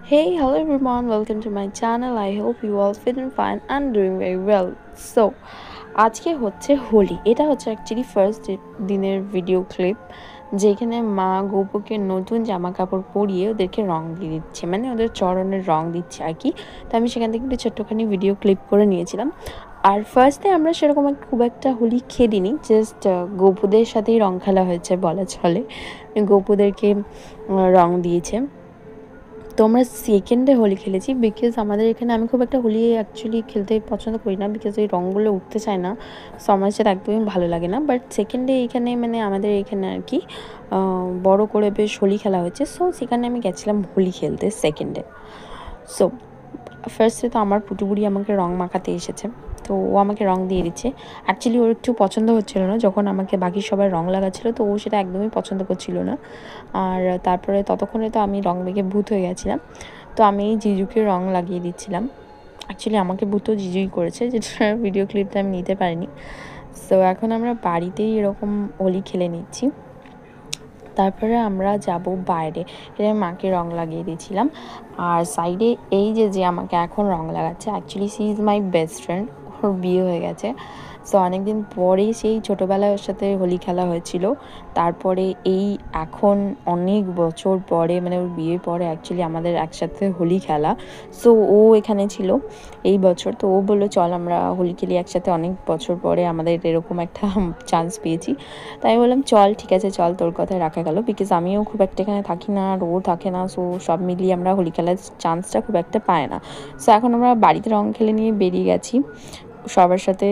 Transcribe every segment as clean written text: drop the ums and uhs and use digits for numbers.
Hey, hello everyone, welcome to my channel. I hope you all feeling fine and doing very well. So, আজকে হচ্ছে হোলি। এটা হচ্ছে actually first দিনের video clip, যেখানে মা গোপুকে নতুন জামা কাপড় পরিয়ে ওদেরকে রং দিয়ে দিচ্ছে, মানে ওদের চরণের রং দিচ্ছে আর কি। তো আমি সেখান থেকে একটু ছোট্টখানি ভিডিও ক্লিপ করে নিয়েছিলাম। আর ফার্স্টে আমরা সেরকম খুব একটা হোলি খেলিনি, জাস্ট গোপুদের সাথেই রং খেলা হয়েছে বলা চলে। গোপুদেরকে রং দিয়েছে। তো আমরা সেকেন্ডে হোলি খেলেছি, বিকজ আমাদের এখানে আমি খুব একটা হোলি অ্যাকচুয়ালি খেলতে পছন্দ করি না, বিকজ ওই রঙগুলো উঠতে চায় না, সো আমার সেটা একদমই ভালো লাগে না। বাট সেকেন্ডে এখানে মানে আমাদের এখানে আর কি বড় করে বেশ হোলি খেলা হয়েছে, সো সেখানে আমি গেছিলাম হোলি খেলতে সেকেন্ডে। সো ফার্স্টে তো আমার পুটুবুড়ি আমাকে রং মাখাতে এসেছে, তো ও আমাকে রং দিয়ে দিচ্ছে। অ্যাকচুয়ালি ওর একটু পছন্দ হচ্ছিল না যখন আমাকে বাকি সবাই রং লাগাচ্ছিলো, তো ও সেটা একদমই পছন্দ করছিল না। আর তারপরে ততক্ষণে তো আমি রং মেখে ভূত হয়ে গেছিলাম, তো আমি জিজুকে রং লাগিয়ে দিচ্ছিলাম। অ্যাকচুয়ালি আমাকে ভূতও জিজুই করেছে, যেটা ভিডিও ক্লিপটা আমি নিতে পারিনি। সো এখন আমরা বাড়িতেই এরকম হোলি খেলে নিচ্ছি। তারপরে আমরা যাব বাইরে, এটা মাকে রং লাগিয়ে দিয়েছিলাম। আর সাইডে এই যে আমাকে এখন রং লাগাচ্ছে, actually she is my best friend, ওর বিয়ে হয়ে গেছে। সো অনেকদিন পরেই সেই ছোটোবেলায় ওর সাথে হোলি খেলা হয়েছিল। তারপরে এই এখন অনেক বছর পরে, মানে ওর বিয়ের পরে অ্যাকচুয়ালি আমাদের একসাথে হোলি খেলা। সো ও এখানে ছিল এই বছর, তো ও বললো চল আমরা হোলি খেলি একসাথে, অনেক বছর পরে আমাদের এরকম একটা চান্স পেয়েছি। তাই আমি বললাম চল ঠিক আছে চল, তোর কথায় রাখা গেল, বিকজ আমিও খুব একটা এখানে থাকি না আর ও থাকে না, সো সব মিলিয়ে আমরা হোলি খেলার চান্সটা খুব একটা পাই না। সো এখন আমরা বাড়িতে রং খেলে নিয়ে বেরিয়ে গেছি সবার সাথে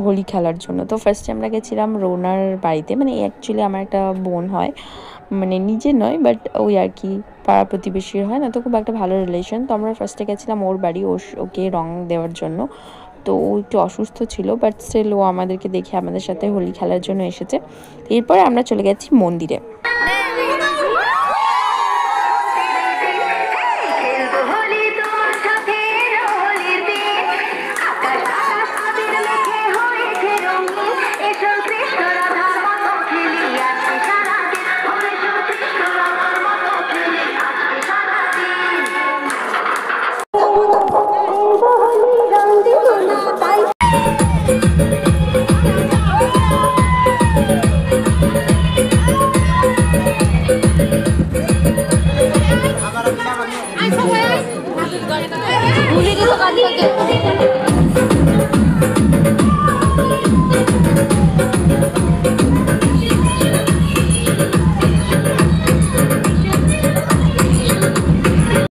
হোলি খেলার জন্য। তো ফার্স্টে আমরা গেছিলাম রোনার বাড়িতে, মানে অ্যাকচুয়ালি আমার একটা বোন হয়, মানে নিজের নয় বাট ওই আর কি পাড়া প্রতিবেশীর হয় না, তো খুব একটা ভালো রিলেশন। তো আমরা ফার্স্টে গেছিলাম ওর বাড়ি ওকে রং দেওয়ার জন্য। তো ও একটু অসুস্থ ছিল, বাট স্টিল ও আমাদেরকে দেখে আমাদের সাথে হোলি খেলার জন্য এসেছে। এরপরে আমরা চলে গেছি মন্দিরে। ভুলে গেছো কাজ করতে।